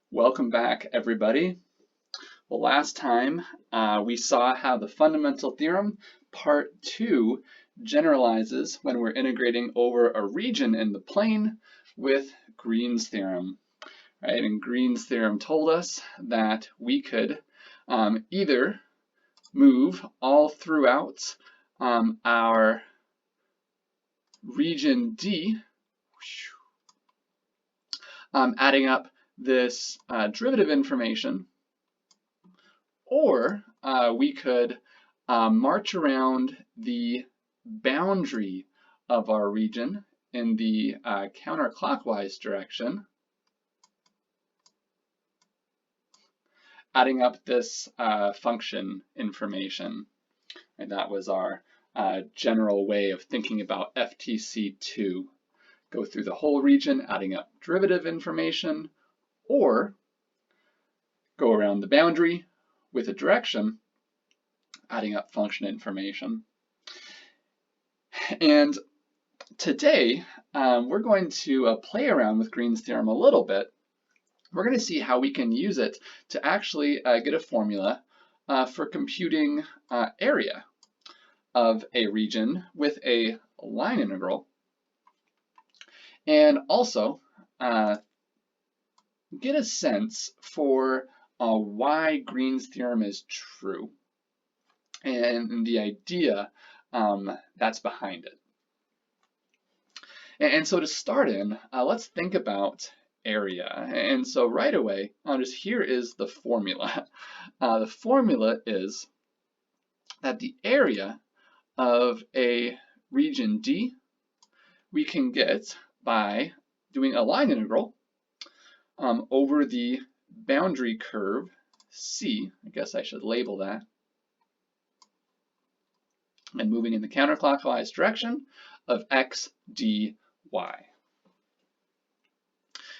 Welcome back, everybody. Well, last time we saw how the fundamental theorem, part 2, generalizes when we're integrating over a region in the plane with Green's theorem. Right? And Green's theorem told us that we could either move all throughout our region D, adding up this derivative information, or we could march around the boundary of our region in the counterclockwise direction, adding up this function information. And that was our general way of thinking about FTC2. Go through the whole region, adding up derivative information, or go around the boundary with a direction, adding up function information. And today, we're going to play around with Green's theorem a little bit. We're going to see how we can use it to actually get a formula for computing area of a region with a line integral, and also get a sense for why Green's theorem is true and the idea that's behind it. And so to start in, let's think about area. And so right away, here is the formula. The formula is that the area of a region D we can get by doing a line integral over the boundary curve C. I guess I should label that. And moving in the counterclockwise direction of x dy.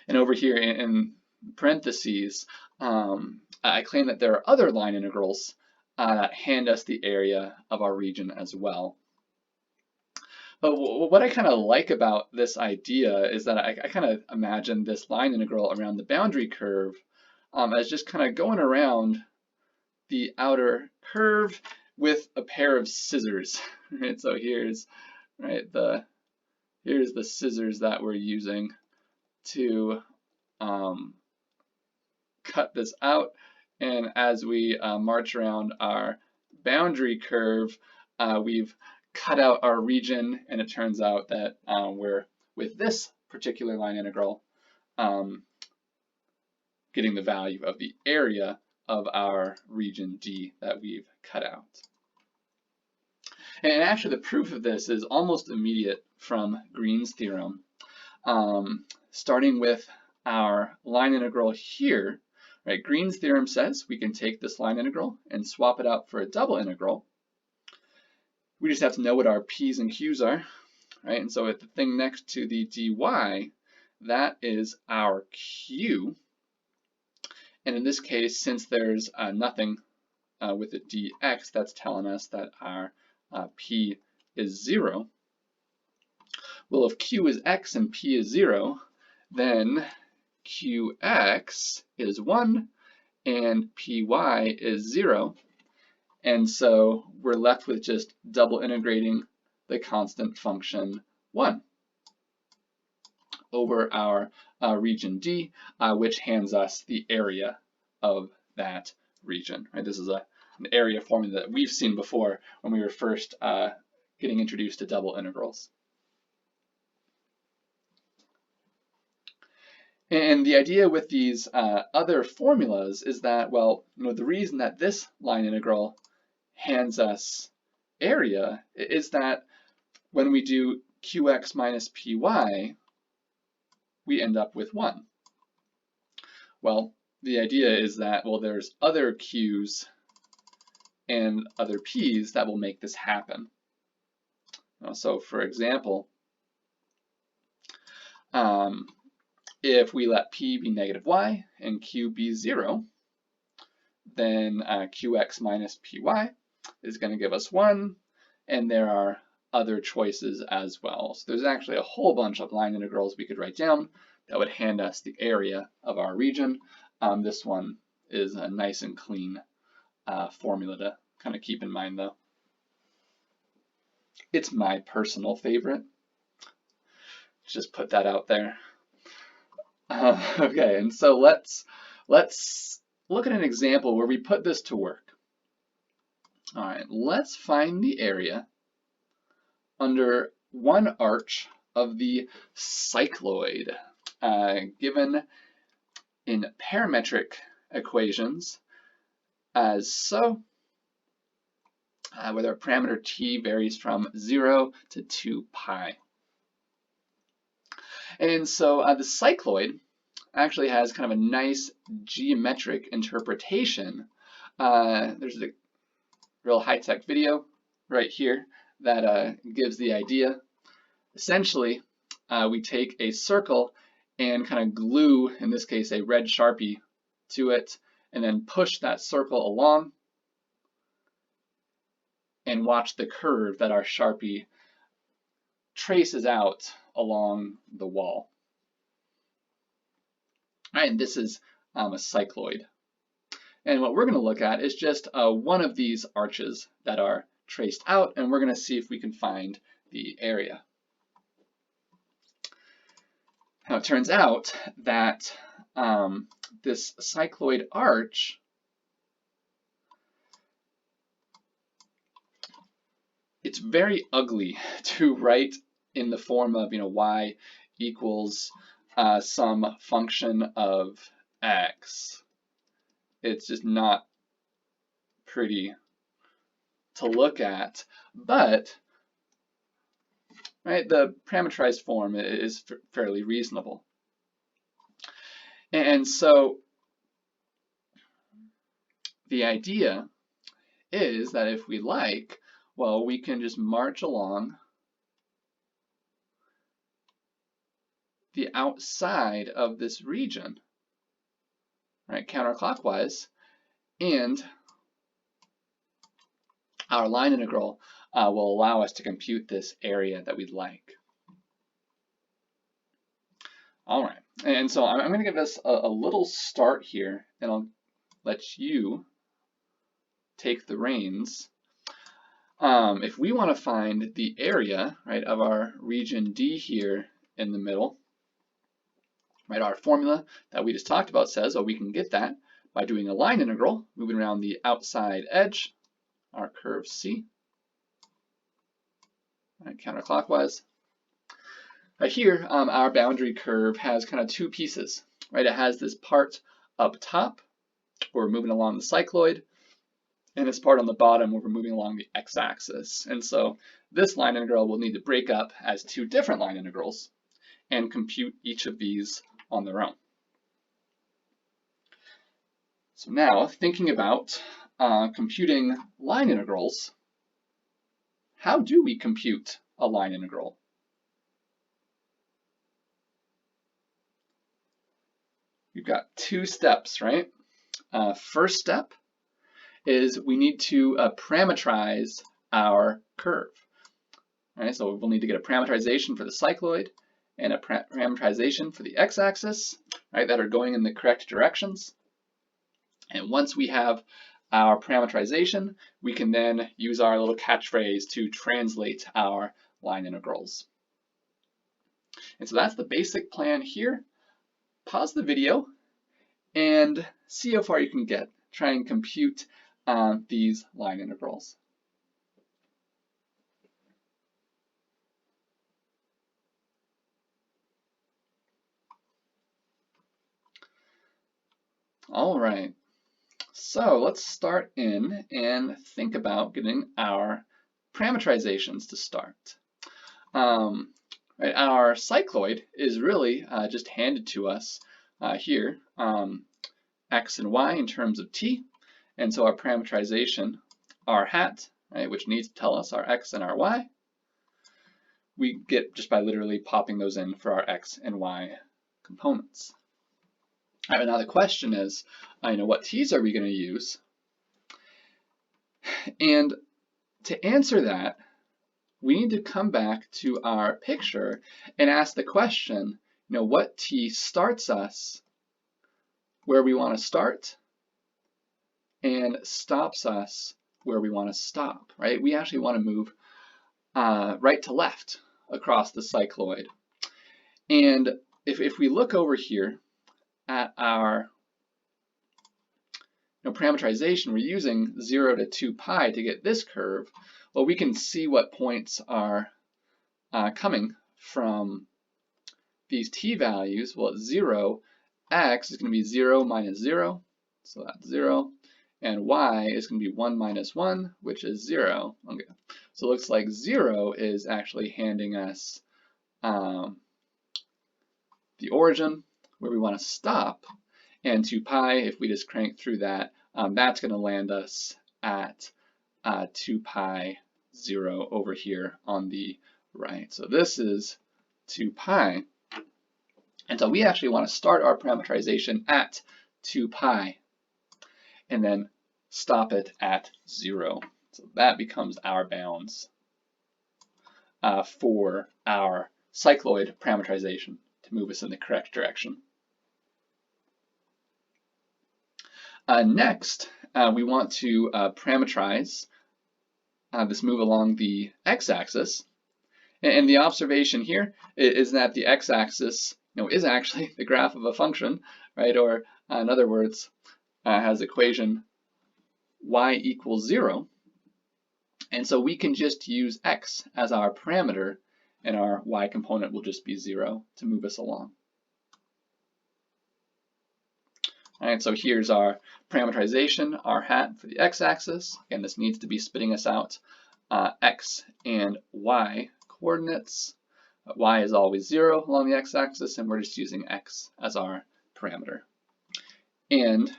And over here in parentheses, I claim that there are other line integrals that hand us the area of our region as well. But what I kind of like about this idea is that I kind of imagine this line integral around the boundary curve as just kind of going around the outer curve with a pair of scissors. Right? So here's the scissors that we're using to cut this out. And as we march around our boundary curve, we've cut out our region, and it turns out that we're, with this particular line integral, getting the value of the area of our region D that we've cut out. And actually the proof of this is almost immediate from Green's theorem. Starting with our line integral here, right? Green's theorem says we can take this line integral and swap it out for a double integral. We just have to know what our p's and q's are, right? And so at the thing next to the dy, that is our q. And in this case, since there's nothing with the dx, that's telling us that our p is 0. Well, if q is x and p is 0, then qx is 1 and py is 0. And so we're left with just double integrating the constant function 1 over our region D, which hands us the area of that region. Right? This is an area formula that we've seen before when we were first getting introduced to double integrals. And the idea with these other formulas is that, well, the reason that this line integral hands us area is that when we do qx minus py, we end up with 1. Well, the idea is that, well, there's other q's and other p's that will make this happen. So for example, if we let p be negative y and q be 0, then qx minus py is going to give us 1, and there are other choices as well. So there's actually a whole bunch of line integrals we could write down that would hand us the area of our region. This one is a nice and clean formula to kind of keep in mind, though. It's my personal favorite. Just put that out there. Okay, and so let's look at an example where we put this to work. All right, let's find the area under one arch of the cycloid, given in parametric equations as so, where our parameter t varies from 0 to 2 pi. And so the cycloid actually has kind of a nice geometric interpretation. There's a real high-tech video right here that gives the idea. Essentially, we take a circle and kind of glue, in this case, a red Sharpie to it, and then push that circle along and watch the curve that our Sharpie traces out along the wall. All right, and this is a cycloid. And what we're going to look at is just one of these arches that are traced out, and we're going to see if we can find the area. Now, it turns out that this cycloid arch it's very ugly to write in the form of y equals some function of x. It's just not pretty to look at, but right, the parameterized form is fairly reasonable. And so the idea is that if we like, well, we can just march along the outside of this region, right, counterclockwise, and our line integral will allow us to compute this area that we'd like. All right, and so I'm going to give us a little start here, and I'll let you take the reins. If we want to find the area, right, of our region D here in the middle, right, our formula that we just talked about says, oh, we can get that by doing a line integral, moving around the outside edge, our curve C, right, counterclockwise. Here, our boundary curve has kind of two pieces, right? It has this part up top, where we're moving along the cycloid, and this part on the bottom where we're moving along the x-axis. And so this line integral will need to break up as two different line integrals and compute each of these on their own. So now, thinking about computing line integrals, how do we compute a line integral? We've got two steps, right? First step is we need to parameterize our curve. All right, so we'll need to get a parameterization for the cycloid and a parameterization for the x-axis, right, that are going in the correct directions. And once we have our parameterization, we can then use our little catchphrase to translate our line integrals. And so that's the basic plan here. Pause the video and see how far you can get. Try and compute these line integrals. All right, so let's start in and think about getting our parameterizations to start. Right, our cycloid is really just handed to us here, x and y in terms of t, and so our parameterization, r hat, right, which needs to tell us our x and our y, we get just by literally popping those in for our x and y components. All right, now the question is, what t's are we going to use? And to answer that, we need to come back to our picture and ask the question, what t starts us where we want to start and stops us where we want to stop, right? We actually want to move right to left across the cycloid. And if we look over here at our parameterization, we're using 0 to 2 pi to get this curve. Well, we can see what points are coming from these t values. Well, at 0, x is going to be 0 minus 0, so that's 0. And y is going to be 1 minus 1, which is 0. Okay. So it looks like 0 is actually handing us the origin where we want to stop, and 2 pi, if we just crank through that, that's going to land us at 2 pi 0 over here on the right. So this is 2 pi. And so we actually want to start our parameterization at 2 pi and then stop it at 0. So that becomes our bounds for our cycloid parameterization to move us in the correct direction. Next, we want to parameterize this move along the x-axis. And the observation here is that the x-axis is actually the graph of a function, right? Or in other words, has the equation y equals 0. And so we can just use x as our parameter, and our y component will just be 0 to move us along. All right, so here's our parameterization, r hat for the x-axis. Again, this needs to be spitting us out x and y coordinates. Y is always 0 along the x-axis, and we're just using x as our parameter. And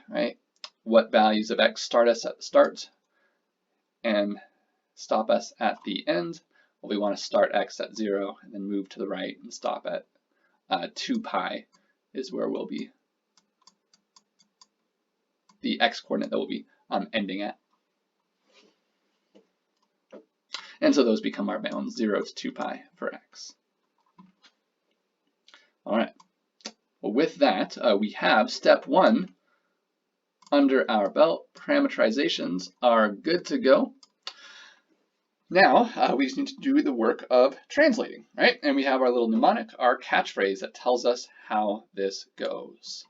what values of x start us at the start and stop us at the end? Well, we want to start x at 0 and then move to the right and stop at 2 pi is where we'll be, the x coordinate that we'll be ending at. And so those become our bounds, 0 to 2 pi for x. All right, well, with that, we have step 1 under our belt. Parameterizations are good to go. Now, we just need to do the work of translating, right? And we have our little mnemonic, our catchphrase that tells us how this goes.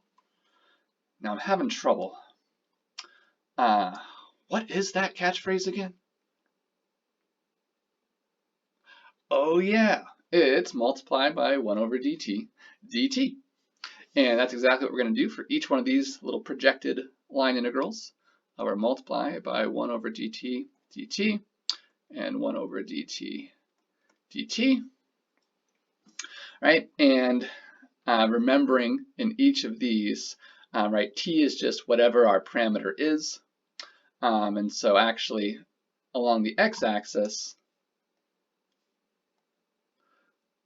Now, I'm having trouble. What is that catchphrase again? Oh yeah, it's multiplied by 1 over dt, dt. And that's exactly what we're going to do for each one of these little projected line integrals. We're multiply by 1 over dt, dt, and 1 over dt, dt. Right, and remembering in each of these, t is just whatever our parameter is. And so actually, along the x-axis,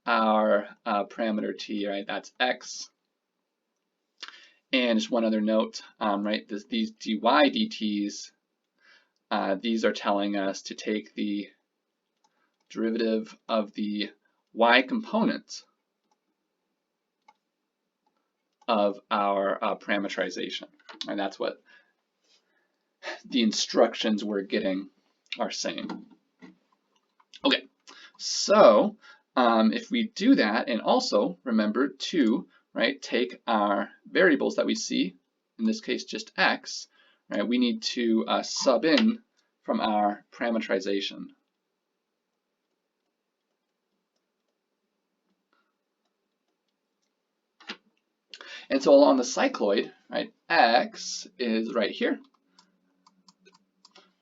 our parameter t, right, that's x. And just one other note, these dy dt's, these are telling us to take the derivative of the y component of our parameterization. And that's what the instructions we're getting are saying. Okay, so if we do that, and also remember to take our variables that we see, in this case just x, we need to sub in from our parameterization. And so along the cycloid, x is right here.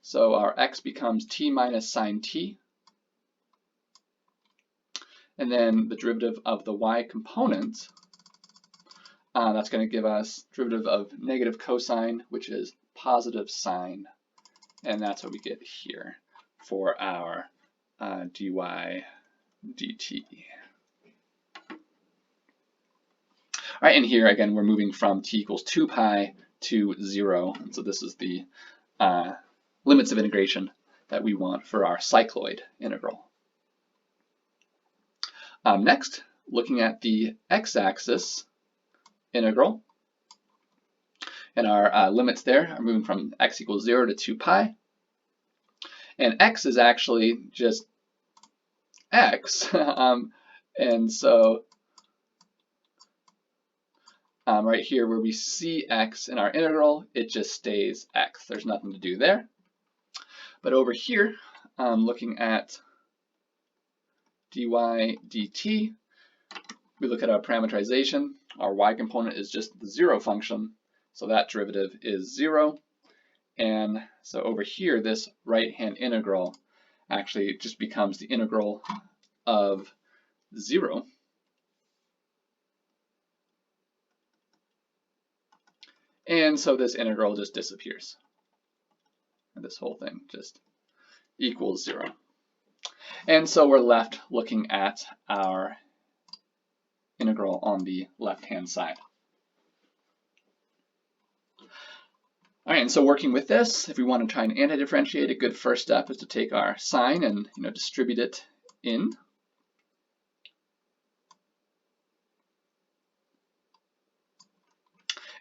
So our x becomes t minus sine t. And then the derivative of the y component, that's going to give us derivative of negative cosine, which is positive sine. And that's what we get here for our dy dt. All right, and here again, we're moving from t equals 2 pi to 0. And so this is the limits of integration that we want for our cycloid integral. Next, looking at the x-axis integral, And our limits there are moving from x equals 0 to 2 pi. And x is actually just x. And so right here where we see x in our integral, it just stays x. There's nothing to do there. But over here, looking at dy dt, we look at our parameterization. Our y component is just the 0 function, so that derivative is 0. And so over here, this right-hand integral actually just becomes the integral of 0. And so this integral just disappears. And this whole thing just equals 0. And so we're left looking at our integral on the left-hand side. All right, and so working with this, if we want to try and anti-differentiate, a good first step is to take our sign and distribute it in.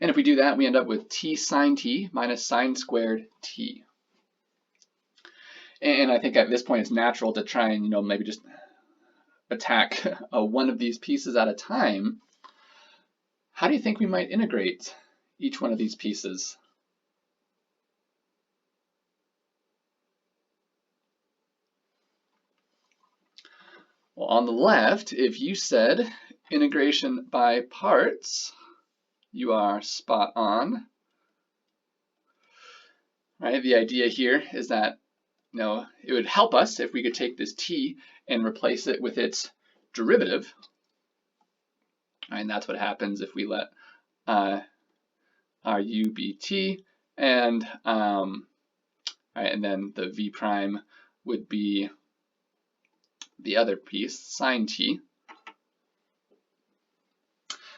And if we do that, we end up with t sine t minus sine squared t. And I think at this point it's natural to try and maybe just attack one of these pieces at a time. How do you think we might integrate each one of these pieces? Well, on the left, if you said integration by parts, you are spot on. Right? The idea here is that it would help us if we could take this t and replace it with its derivative. Right? And that's what happens if we let our u be t, and right, and then the v prime would be the other piece, sine t.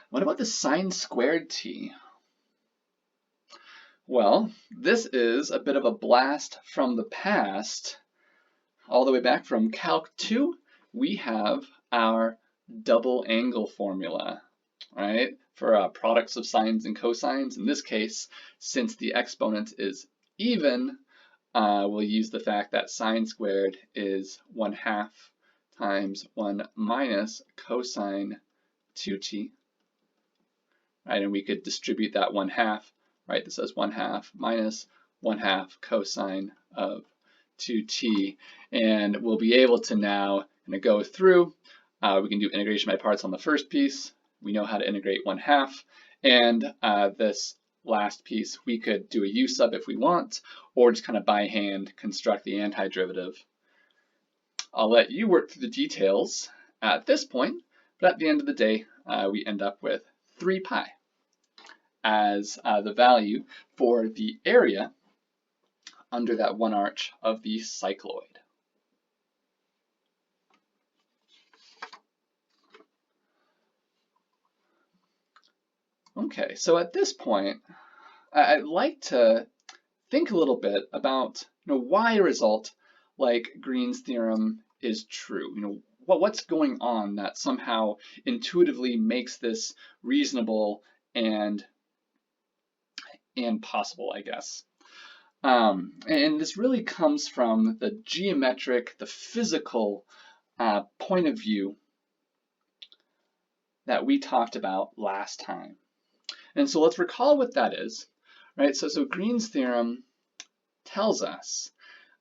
What about the sine squared t? Well, this is a bit of a blast from the past. All the way back from Calc 2, we have our double angle formula, right? For products of sines and cosines. In this case, since the exponent is even, we'll use the fact that sine squared is 1/2 times 1 minus cosine 2t. Right, and we could distribute that 1/2, right? This says 1/2 minus 1/2 cosine of 2t, and we'll be able to now go through. We can do integration by parts on the first piece. We know how to integrate 1/2, and this last piece we could do a u sub if we want, or just kind of by hand construct the antiderivative. I'll let you work through the details at this point, but at the end of the day, we end up with 3 pi as the value for the area under that one arch of the cycloid. Okay, so at this point, I'd like to think a little bit about why a result like Green's theorem is true. What's going on that somehow intuitively makes this reasonable and possible, I guess. And this really comes from the geometric, the physical point of view that we talked about last time. And so let's recall what that is, right? So Green's theorem tells us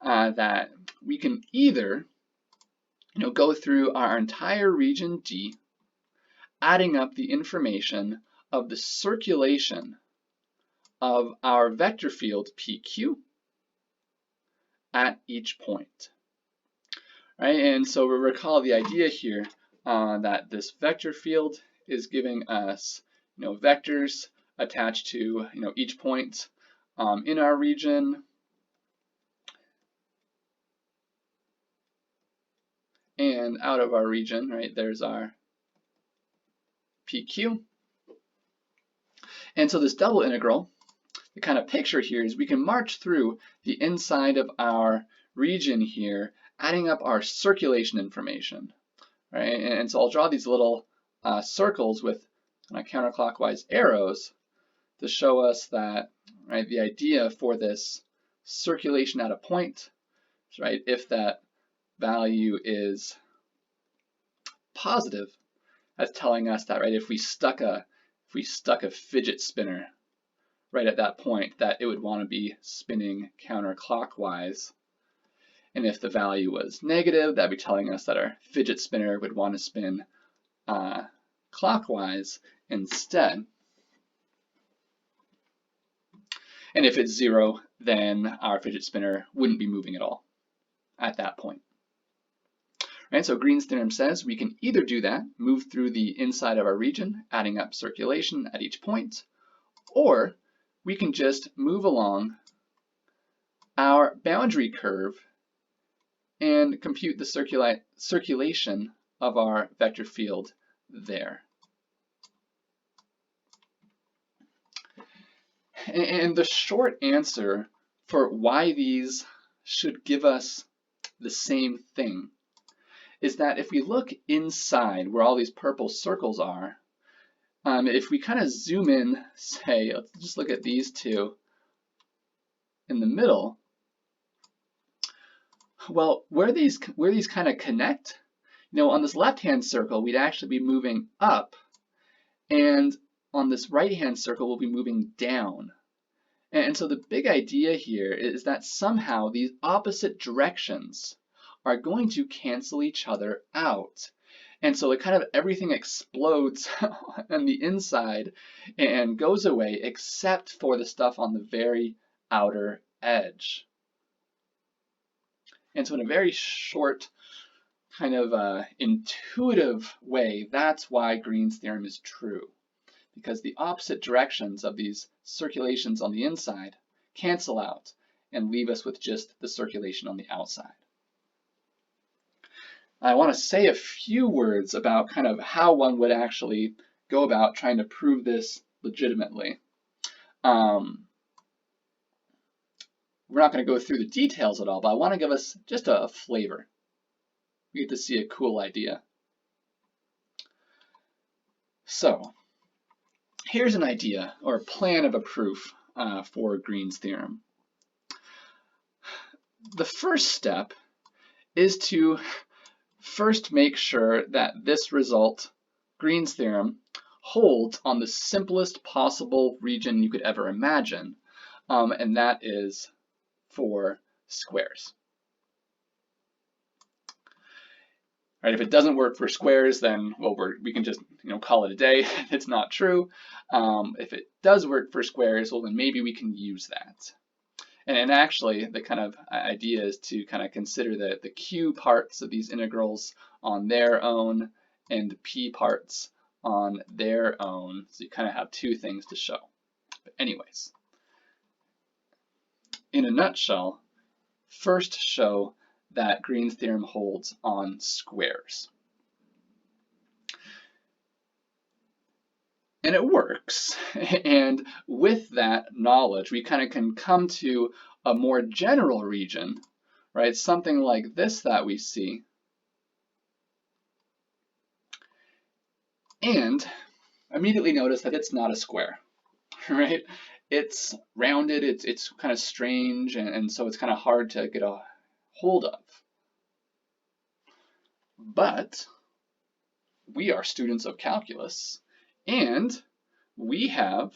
that we can either go through our entire region D, adding up the information of the circulation of our vector field PQ at each point, right? And so we recall the idea here that this vector field is giving us vectors attached to each point in our region, and out of our region, right, there's our PQ. And so this double integral, the kind of picture here is we can march through the inside of our region here, adding up our circulation information, right? And so I'll draw these little circles with counterclockwise arrows to show us that, right, the idea for this circulation at a point, right, if that value is positive, that's telling us that, right, if we stuck a fidget spinner right at that point, that it would want to be spinning counterclockwise. And if the value was negative, that'd be telling us that our fidget spinner would want to spin clockwise instead. And if it's 0, then our fidget spinner wouldn't be moving at all at that point. Right, so Green's theorem says we can either do that, move through the inside of our region, adding up circulation at each point, or we can just move along our boundary curve and compute the circulation of our vector field there. And the short answer for why these should give us the same thing is that if we look inside where all these purple circles are, if we kind of zoom in, say, let's just look at these two in the middle, well, where these kind of connect, on this left-hand circle, we'd actually be moving up, and on this right-hand circle, we'll be moving down. And so the big idea here is that somehow these opposite directions are going to cancel each other out. And so it kind of everything explodes on the inside and goes away except for the stuff on the very outer edge. And so in a very short, kind of intuitive way, that's why Green's theorem is true. Because the opposite directions of these circulations on the inside cancel out and leave us with just the circulation on the outside. I want to say a few words about kind of how one would actually go about trying to prove this legitimately. We're not going to go through the details at all, but I want to give us just a flavor. We get to see a cool idea. So, here's an idea or a plan of a proof for Green's theorem. The first step is to first make sure that this result, Green's theorem, holds on the simplest possible region you could ever imagine, and that is for squares. Right, if it doesn't work for squares, then well, we can just call it a day. It's not true. If it does work for squares, well then maybe we can use that. And actually, the kind of idea is to kind of consider the q parts of these integrals on their own and the p parts on their own. So you kind of have two things to show. But anyways, in a nutshell, first show that Green's theorem holds on squares. And it works. And with that knowledge, we kind of can come to a more general region, right? Something like this that we see. And immediately notice that it's not a square, right? It's rounded, it's kind of strange, and so it's kind of hard to get a hold of. But we are students of calculus, and we have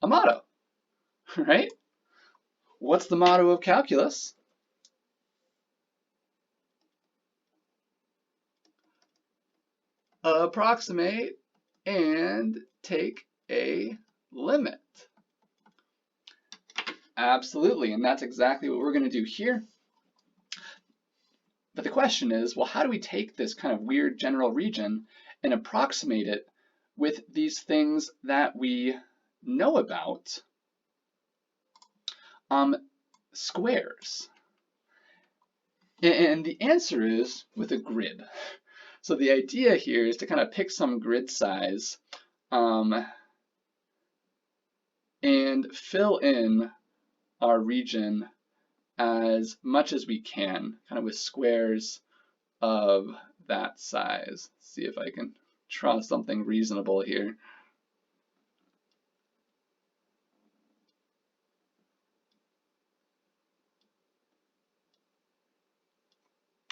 a motto, right? What's the motto of calculus? Approximate and take a limit. Absolutely, and that's exactly what we're going to do here. But the question is, well, how do we take this kind of weird general region and approximate it with these things that we know about? Squares. And the answer is with a grid. So the idea here is to kind of pick some grid size and fill in our region as much as we can, kind of with squares of that size. Let's see if I can draw something reasonable here.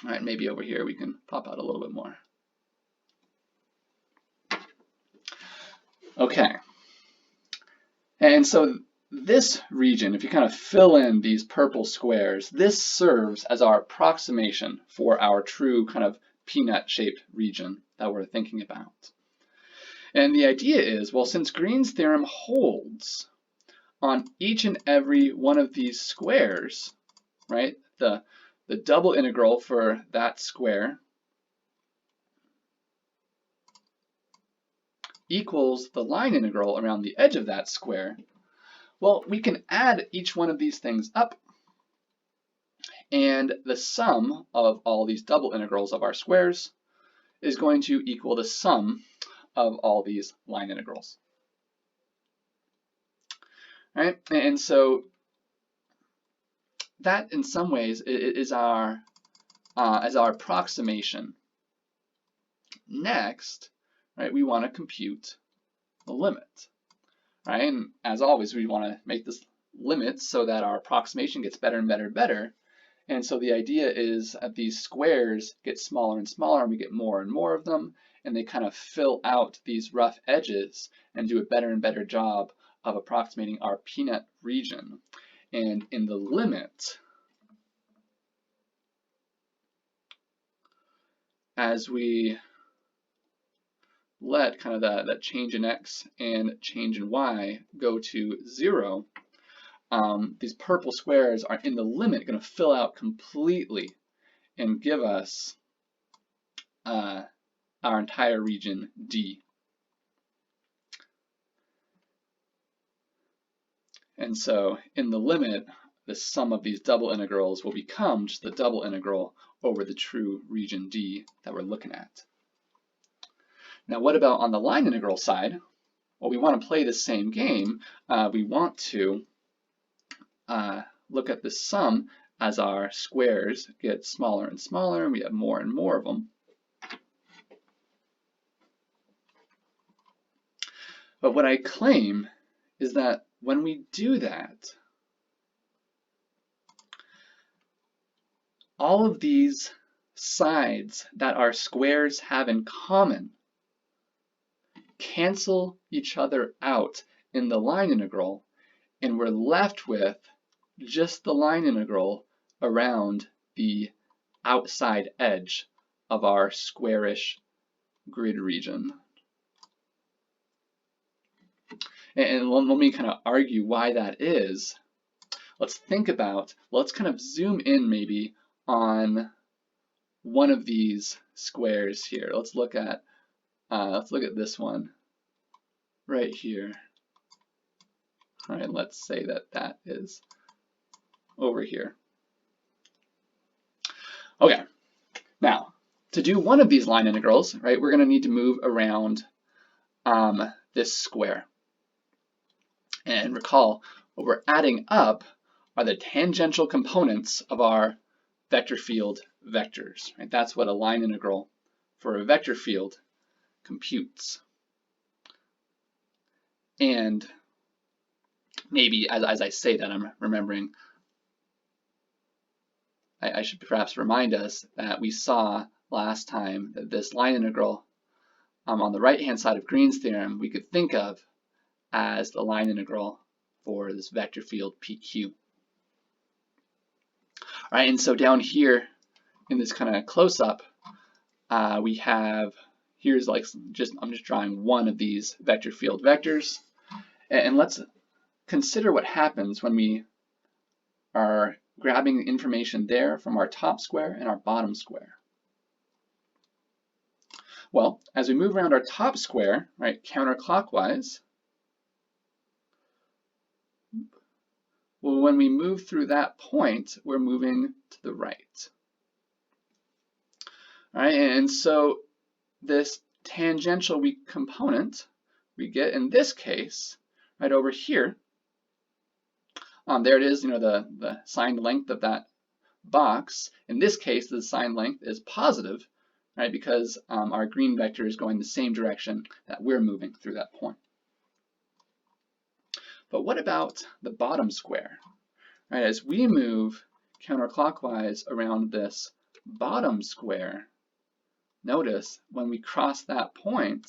All right, maybe over here we can pop out a little bit more. Okay. And so this region, if you kind of fill in these purple squares, this serves as our approximation for our true kind of peanut-shaped region that we're thinking about. And the idea is, well, since Green's theorem holds on each and every one of these squares, right, the double integral for that square equals the line integral around the edge of that square, well, we can add each one of these things up, and the sum of all these double integrals of our squares is going to equal the sum of all these line integrals. Right? And so that in some ways is our approximation. Next, right, we want to compute the limit. Right? And as always, we want to make this limit so that our approximation gets better and better and better. And so the idea is that these squares get smaller and smaller, and we get more and more of them, and they kind of fill out these rough edges and do a better and better job of approximating our peanut region. And in the limit, as we let kind of that change in x and change in y go to 0, these purple squares are in the limit going to fill out completely and give us our entire region D. And so in the limit, the sum of these double integrals will become just the double integral over the true region D that we're looking at. Now what about on the line integral side? Well, we want to play the same game. We want to look at the sum as our squares get smaller and smaller, and we have more and more of them. But what I claim is that when we do that, all of these sides that our squares have in common cancel each other out in the line integral, and we're left with just the line integral around the outside edge of our squarish grid region. And let me kind of argue why that is. Let's kind of zoom in maybe on one of these squares here. Let's look at this one right here. All right, let's say that is over here. Okay, now to do one of these line integrals, right, we're going to need to move around this square. And recall, what we're adding up are the tangential components of our vector field vectors. Right? That's what a line integral for a vector field computes. And maybe as I say that, I'm remembering, I should perhaps remind us that we saw last time that this line integral on the right-hand side of Green's theorem we could think of as the line integral for this vector field PQ. All right, and so down here in this kind of close-up, we have, here's like I'm just drawing one of these vector field vectors, and let's consider what happens when we are grabbing information there from our top square and our bottom square. Well, as we move around our top square, right, counterclockwise, well, when we move through that point, we're moving to the right. All right, and so this tangential component we get in this case, right over here, there it is, the signed length of that box. In this case, the signed length is positive, right, because our green vector is going the same direction that we're moving through that point. But what about the bottom square? Right, as we move counterclockwise around this bottom square, notice when we cross that point,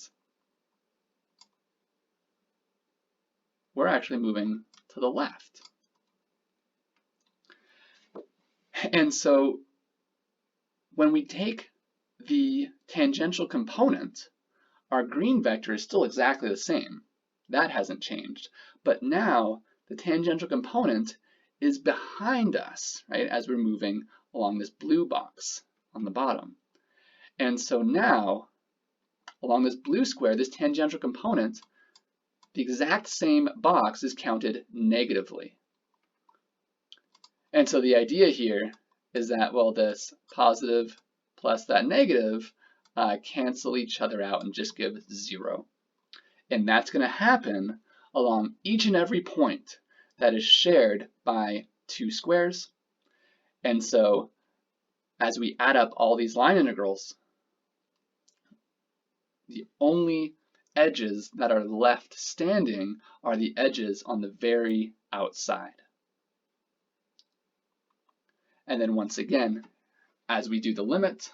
we're actually moving to the left. And so when we take the tangential component, our green vector is still exactly the same. That hasn't changed. But now the tangential component is behind us, right, as we're moving along this blue box on the bottom. And so now, along this blue square, this tangential component, the exact same box is counted negatively. And so the idea here is that, well, this positive plus that negative cancel each other out and just give 0. And that's going to happen along each and every point that is shared by 2 squares. And so as we add up all these line integrals, the only edges that are left standing are the edges on the very outside. And then once again, as we do the limit,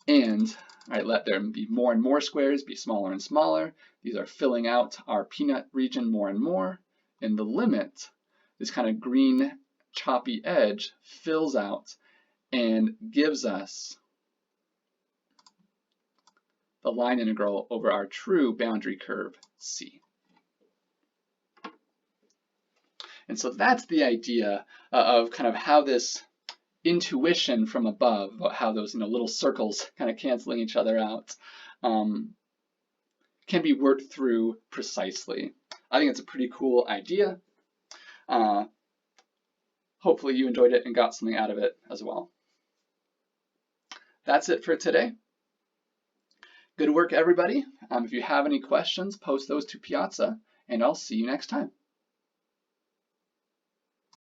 and let there be more and more squares, be smaller and smaller. These are filling out our peanut region more and more. And the limit, this kind of green choppy edge, fills out and gives us the line integral over our true boundary curve C. And so that's the idea of kind of how this intuition from above about how those little circles kind of canceling each other out can be worked through precisely. I think it's a pretty cool idea. Hopefully you enjoyed it and got something out of it as well. That's it for today. Good work, everybody. If you have any questions, post those to Piazza, and I'll see you next time.